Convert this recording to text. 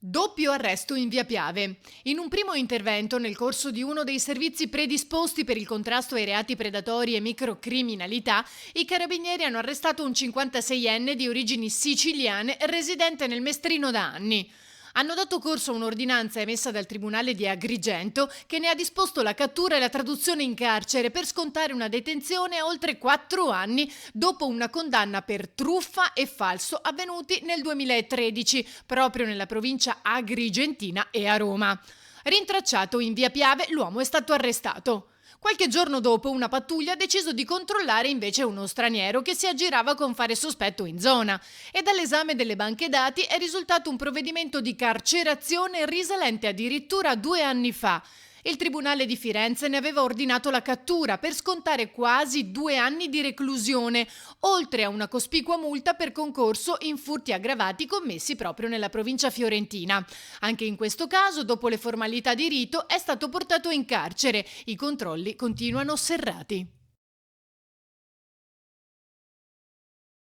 Doppio arresto in via Piave. In un primo intervento nel corso di uno dei servizi predisposti per il contrasto ai reati predatori e microcriminalità, i carabinieri hanno arrestato un 56enne di origini siciliane residente nel Mestrino da anni. Hanno dato corso a un'ordinanza emessa dal Tribunale di Agrigento che ne ha disposto la cattura e la traduzione in carcere per scontare una detenzione a oltre 4 anni dopo una condanna per truffa e falso avvenuti nel 2013 proprio nella provincia agrigentina e a Roma. Rintracciato in via Piave, l'uomo è stato arrestato. Qualche giorno dopo una pattuglia ha deciso di controllare invece uno straniero che si aggirava con fare sospetto in zona e dall'esame delle banche dati è risultato un provvedimento di carcerazione risalente addirittura a 2 anni fa. Il Tribunale di Firenze ne aveva ordinato la cattura per scontare quasi 2 anni di reclusione, oltre a una cospicua multa per concorso in furti aggravati commessi proprio nella provincia fiorentina. Anche in questo caso, dopo le formalità di rito, è stato portato in carcere. I controlli continuano serrati.